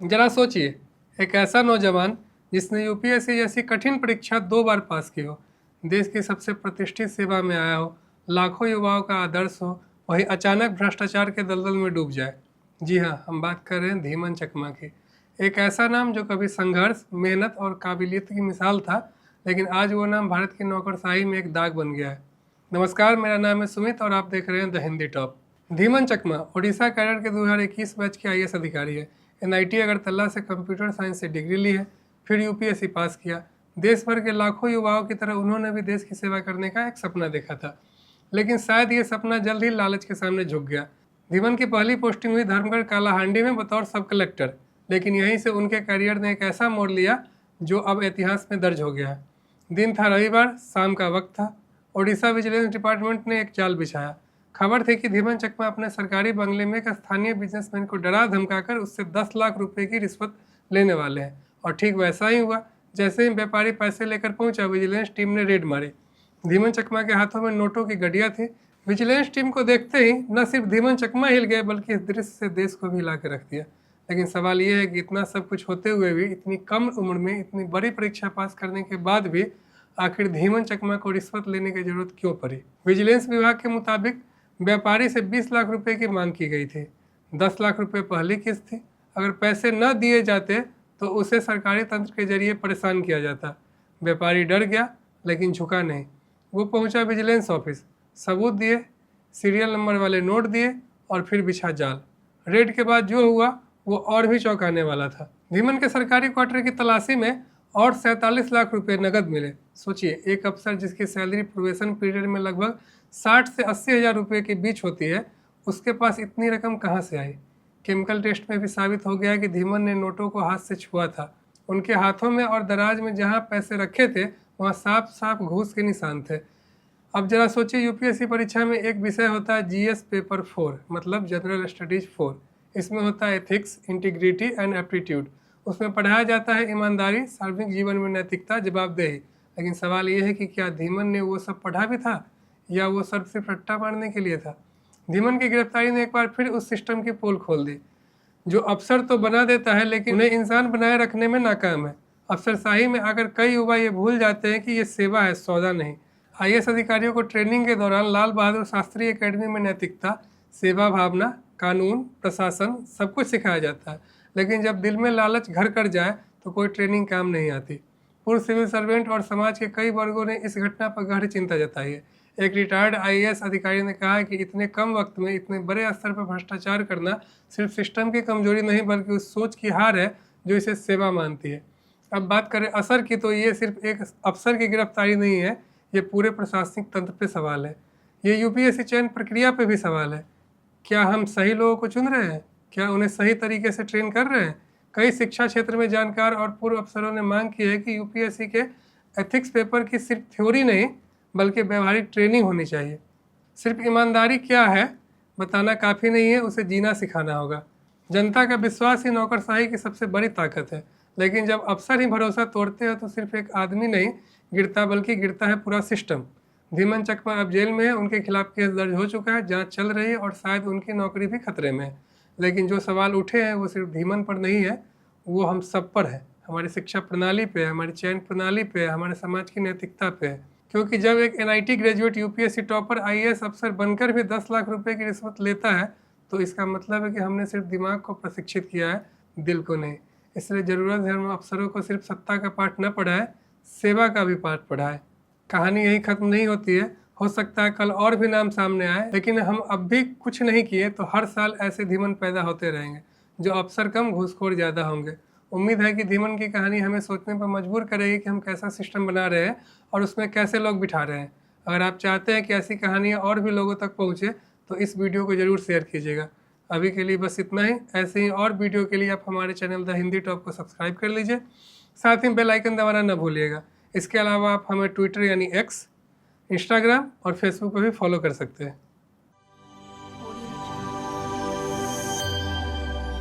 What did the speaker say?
जरा सोचिए, एक ऐसा नौजवान जिसने यूपीएससी जैसी कठिन परीक्षा 2 बार पास की हो, देश की सबसे प्रतिष्ठित सेवा में आया हो, लाखों युवाओं का आदर्श हो, वही अचानक भ्रष्टाचार के दलदल में डूब जाए। जी हाँ, हम बात कर रहे हैं धीमन चकमा की। एक ऐसा नाम जो कभी संघर्ष, मेहनत और काबिलियत की मिसाल था, लेकिन आज वो नाम भारत की नौकरशाही में एक दाग बन गया है। नमस्कार, मेरा नाम है सुमित और आप देख रहे हैं the Hindi top. Dhiman Chakma Odisha cadre के 2021 बैच के आईएएस अधिकारी है। एनआईटी अगरतला से कंप्यूटर साइंस से डिग्री ली है, फिर यूपीएससी पास किया। देश भर के लाखों युवाओं की तरह उन्होंने भी देश की सेवा करने का एक सपना देखा था, लेकिन शायद ये सपना जल्द ही लालच के सामने झुक गया। धीमन की पहली पोस्टिंग हुई धर्मगढ़ कालाहांडी में बतौर सब कलेक्टर, लेकिन यहीं से उनके करियर ने एक ऐसा मोड़ लिया जो अब इतिहास में दर्ज हो गया है। दिन था रविवार, शाम का वक्त था। ओडिशा विजिलेंस डिपार्टमेंट ने एक जाल बिछाया। खबर थी कि धीमन चकमा अपने सरकारी बंगले में एक स्थानीय बिजनेसमैन को डरा धमकाकर उससे 10 लाख रुपए की रिश्वत लेने वाले हैं, और ठीक वैसा ही हुआ। जैसे ही व्यापारी पैसे लेकर पहुंचा, विजिलेंस टीम ने रेड मारी। धीमन चकमा के हाथों में नोटों की गड्डियां थी। विजिलेंस टीम को देखते ही न सिर्फ धीमन चकमा हिल गए, बल्कि इस दृश्य से देश को भी हिला के रख दिया। लेकिन सवाल ये है कि इतना सब कुछ होते हुए भी, इतनी कम उम्र में इतनी बड़ी परीक्षा पास करने के बाद भी आखिर धीमन चकमा को रिश्वत लेने की जरूरत क्यों पड़ी? विजिलेंस विभाग के मुताबिक व्यापारी से 20 लाख रुपए की मांग की गई थी। 10 लाख रुपए पहली किस्त थी। अगर पैसे न दिए जाते तो उसे सरकारी तंत्र के जरिए परेशान किया जाता। व्यापारी डर गया, लेकिन झुका नहीं। वो पहुंचा विजिलेंस ऑफिस, सबूत दिए, सीरियल नंबर वाले नोट दिए और फिर बिछा जाल। रेड के बाद जो हुआ वो और भी चौंकाने वाला था। धीमन के सरकारी क्वार्टर की तलाशी में और 47 लाख रुपए नगद मिले। सोचिए, एक अफसर जिसकी सैलरी प्रोबेशन पीरियड में लगभग 60 से 80 हज़ार रुपये के बीच होती है, उसके पास इतनी रकम कहाँ से आई? केमिकल टेस्ट में भी साबित हो गया कि धीमन ने नोटों को हाथ से छुआ था। उनके हाथों में और दराज में जहाँ पैसे रखे थे, वहाँ साफ साफ घूस के निशान थे। अब जरा सोचिए, यूपीएससी परीक्षा में एक विषय होता है जीएस पेपर 4, मतलब जनरल स्टडीज 4। इसमें होता है एथिक्स, इंटीग्रिटी एंड एप्टीट्यूड। उसमें पढ़ाया जाता है ईमानदारी, सार्वजनिक जीवन में नैतिकता, जवाबदेही। लेकिन सवाल ये है कि क्या धीमन ने वो सब पढ़ा भी था, या वो सब सिर्फ रट्टा मारने के लिए था? धीमन की गिरफ्तारी ने एक बार फिर उस सिस्टम की पोल खोल दी, जो अफसर तो बना देता है लेकिन उन्हें इंसान बनाए रखने में नाकाम है। अफसरशाही में आकर कई युवा ये भूल जाते हैं कि ये सेवा है, सौदा नहीं। आईएएस अधिकारियों को ट्रेनिंग के दौरान लाल बहादुर शास्त्री एकेडमी में नैतिकता, सेवा भावना, कानून, प्रशासन सब कुछ सिखाया जाता है, लेकिन जब दिल में लालच घर कर जाए तो कोई ट्रेनिंग काम नहीं आती। पूर्व सिविल सर्वेंट और समाज के कई वर्गों ने इस घटना पर गहरी चिंता जताई है। एक रिटायर्ड आईएएस अधिकारी ने कहा है कि इतने कम वक्त में इतने बड़े स्तर पर भ्रष्टाचार करना सिर्फ सिस्टम की कमजोरी नहीं, बल्कि उस सोच की हार है जो इसे सेवा मानती है। अब बात करें असर की, तो ये सिर्फ एक अफसर की गिरफ्तारी नहीं है, ये पूरे प्रशासनिक तंत्र पे सवाल है। ये यूपीएससी चयन प्रक्रिया पे भी सवाल है। क्या हम सही लोगों को चुन रहे हैं? क्या उन्हें सही तरीके से ट्रेन कर रहे हैं? कई शिक्षा क्षेत्र में जानकार और पूर्व अफसरों ने मांग की है कि यूपीएससी के एथिक्स पेपर की सिर्फ थ्योरी नहीं, बल्कि व्यवहारिक ट्रेनिंग होनी चाहिए। सिर्फ ईमानदारी क्या है बताना काफ़ी नहीं है, उसे जीना सिखाना होगा। जनता का विश्वास ही नौकरशाही की सबसे बड़ी ताकत है, लेकिन जब अफसर ही भरोसा तोड़ते हो तो सिर्फ एक आदमी नहीं गिरता, बल्कि गिरता है पूरा सिस्टम। धीमन चकमा अब जेल में है, उनके खिलाफ केस दर्ज हो चुका है, जांच चल रही है और शायद उनकी नौकरी भी खतरे में है। लेकिन जो सवाल उठे हैं वो सिर्फ धीमन पर नहीं है, वो हम सब पर है। हमारी शिक्षा प्रणाली पे है, हमारी चयन प्रणाली पे है, हमारे समाज की नैतिकता पे है। क्योंकि जब एक NIT graduate UPSC topper IAS अफसर बनकर भी 10 लाख रुपए की रिश्वत लेता है, तो इसका मतलब है कि हमने सिर्फ दिमाग को प्रशिक्षित किया है, दिल को नहीं। इसलिए ज़रूरत है हम अफसरों को सिर्फ सत्ता का पाठ न पढ़ाए, सेवा का भी पाठ पढ़ाए। कहानी यही खत्म नहीं होती है। हो सकता है कल और भी नाम सामने आए, लेकिन हम अब भी कुछ नहीं किए तो हर साल ऐसे धीमन पैदा होते रहेंगे, जो अफसर कम घूसखोर ज़्यादा होंगे। उम्मीद है कि धीमन की कहानी हमें सोचने पर मजबूर करेगी कि हम कैसा सिस्टम बना रहे हैं और उसमें कैसे लोग बिठा रहे हैं। अगर आप चाहते हैं कि ऐसी कहानियाँ और भी लोगों तक पहुँचे तो इस वीडियो को ज़रूर शेयर कीजिएगा। अभी के लिए बस इतना ही। ऐसे ही और वीडियो के लिए आप हमारे चैनल द हिंदी टॉप को सब्सक्राइब कर लीजिए, साथ ही बेल आइकन दबाना न भूलिएगा। इसके अलावा आप हमें ट्विटर यानी एक्स, इंस्टाग्राम और फेसबुक पर भी फॉलो कर सकते हैं।